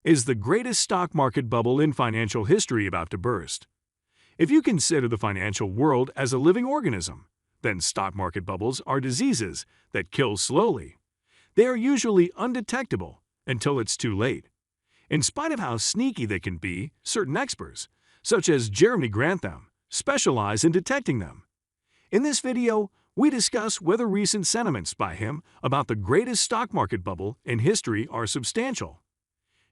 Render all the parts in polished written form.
Is the greatest stock market bubble in financial history about to burst? If you consider the financial world as a living organism, then stock market bubbles are diseases that kill slowly. They are usually undetectable until it's too late. In spite of how sneaky they can be, certain experts, such as Jeremy Grantham, specialize in detecting them. In this video, we discuss whether recent sentiments by him about the greatest stock market bubble in history are substantial.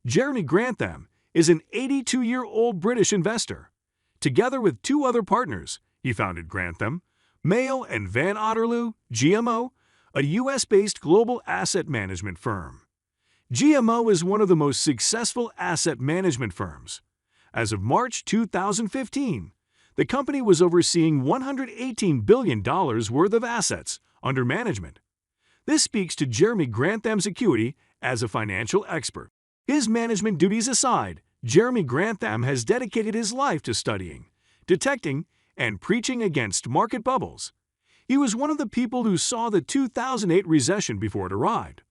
Jeremy Grantham is an 82-year-old British investor. Together with two other partners, he founded Grantham, Mayo and Van Otterloo, GMO, a US-based global asset management firm. GMO is one of the most successful asset management firms. As of March 2015, the company was overseeing $118 billion worth of assets under management. This speaks to Jeremy Grantham's acuity as a financial expert. His management duties aside, Jeremy Grantham has dedicated his life to studying, detecting, and preaching against market bubbles. He was one of the people who saw the 2008 recession before it arrived.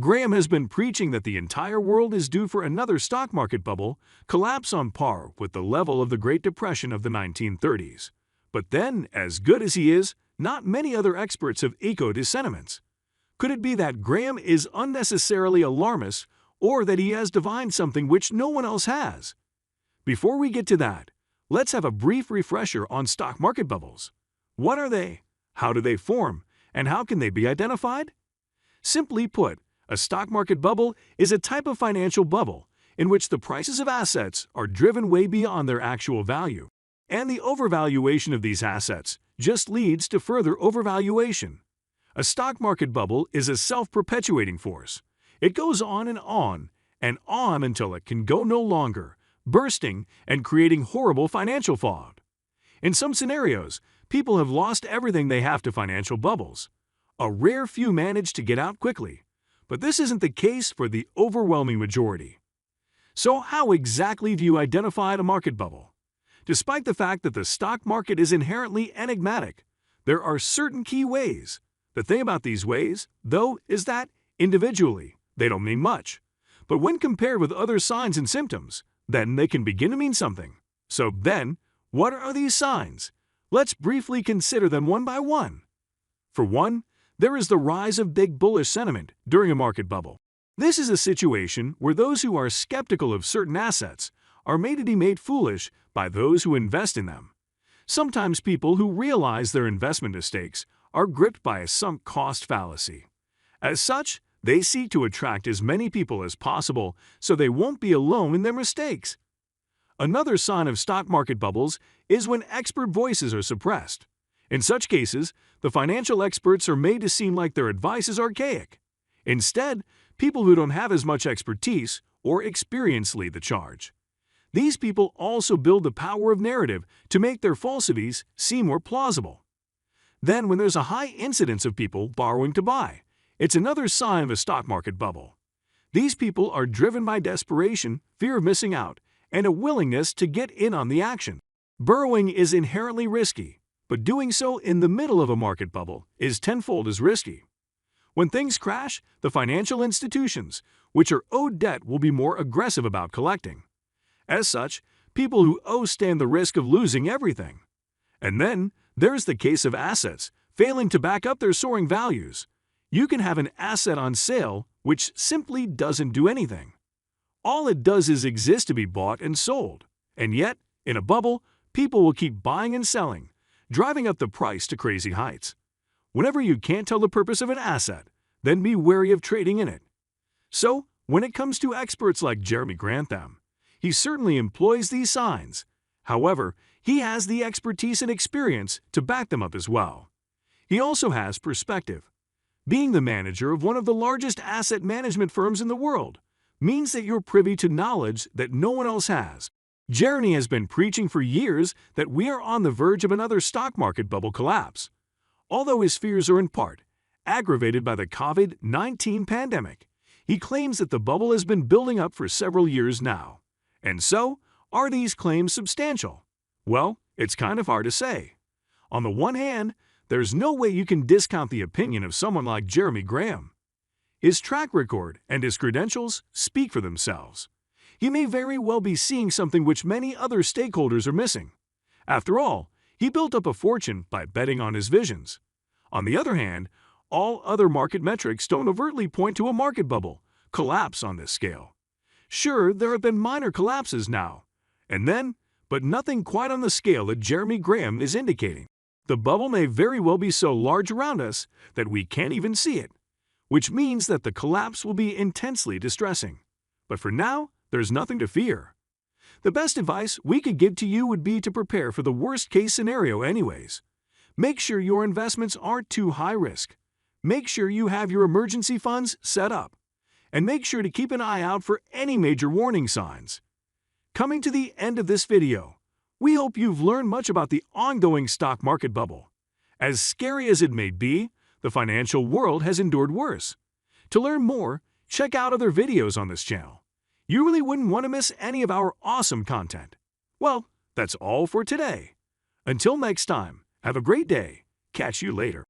Graham has been preaching that the entire world is due for another stock market bubble collapse on par with the level of the Great Depression of the 1930s. But then, as good as he is, not many other experts have echoed his sentiments. Could it be that Graham is unnecessarily alarmist, or that he has divined something which no one else has? Before we get to that, let's have a brief refresher on stock market bubbles. What are they? How do they form? And how can they be identified? Simply put, a stock market bubble is a type of financial bubble in which the prices of assets are driven way beyond their actual value, and the overvaluation of these assets just leads to further overvaluation. A stock market bubble is a self-perpetuating force. It goes on and on until it can go no longer, bursting and creating horrible financial fog. In some scenarios, people have lost everything they have to financial bubbles. A rare few manage to get out quickly, but this isn't the case for the overwhelming majority. So how exactly do you identify a market bubble? Despite the fact that the stock market is inherently enigmatic, there are certain key ways. The thing about these ways, though, is that, individually, they don't mean much. But when compared with other signs and symptoms, then they can begin to mean something. So then, what are these signs? Let's briefly consider them one by one. For one, there is the rise of big bullish sentiment during a market bubble. This is a situation where those who are skeptical of certain assets are made to be made foolish by those who invest in them. Sometimes people who realize their investment mistakes are gripped by a sunk cost fallacy. As such, they seek to attract as many people as possible so they won't be alone in their mistakes. Another sign of stock market bubbles is when expert voices are suppressed. In such cases, the financial experts are made to seem like their advice is archaic. Instead, people who don't have as much expertise or experience lead the charge. These people also build the power of narrative to make their falsities seem more plausible. Then, when there's a high incidence of people borrowing to buy, it's another sign of a stock market bubble. These people are driven by desperation, fear of missing out, and a willingness to get in on the action. Borrowing is inherently risky, but doing so in the middle of a market bubble is tenfold as risky. When things crash, the financial institutions, which are owed debt, will be more aggressive about collecting. As such, people who owe stand the risk of losing everything. And then, there's the case of assets failing to back up their soaring values. You can have an asset on sale which simply doesn't do anything. All it does is exist to be bought and sold. And yet, in a bubble, people will keep buying and selling, driving up the price to crazy heights. Whenever you can't tell the purpose of an asset, then be wary of trading in it. So, when it comes to experts like Jeremy Grantham, he certainly employs these signs. However, he has the expertise and experience to back them up as well. He also has perspective. Being the manager of one of the largest asset management firms in the world means that you're privy to knowledge that no one else has. Jeremy has been preaching for years that we are on the verge of another stock market bubble collapse. Although his fears are in part aggravated by the COVID-19 pandemic, he claims that the bubble has been building up for several years now. And so, are these claims substantial? Well, it's kind of hard to say. On the one hand, there's no way you can discount the opinion of someone like Jeremy Graham. His track record and his credentials speak for themselves. he may very well be seeing something which many other stakeholders are missing. After all, he built up a fortune by betting on his visions. On the other hand, all other market metrics don't overtly point to a market bubble collapse on this scale. Sure, there have been minor collapses now and then, but nothing quite on the scale that Jeremy Graham is indicating. The bubble may very well be so large around us that we can't even see it, which means that the collapse will be intensely distressing. But for now, there's nothing to fear. The best advice we could give to you would be to prepare for the worst-case scenario anyways. Make sure your investments aren't too high risk. Make sure you have your emergency funds set up. And make sure to keep an eye out for any major warning signs. Coming to the end of this video, we hope you've learned much about the ongoing stock market bubble. As scary as it may be, the financial world has endured worse. To learn more, check out other videos on this channel. You really wouldn't want to miss any of our awesome content. Well, that's all for today. Until next time, have a great day. Catch you later.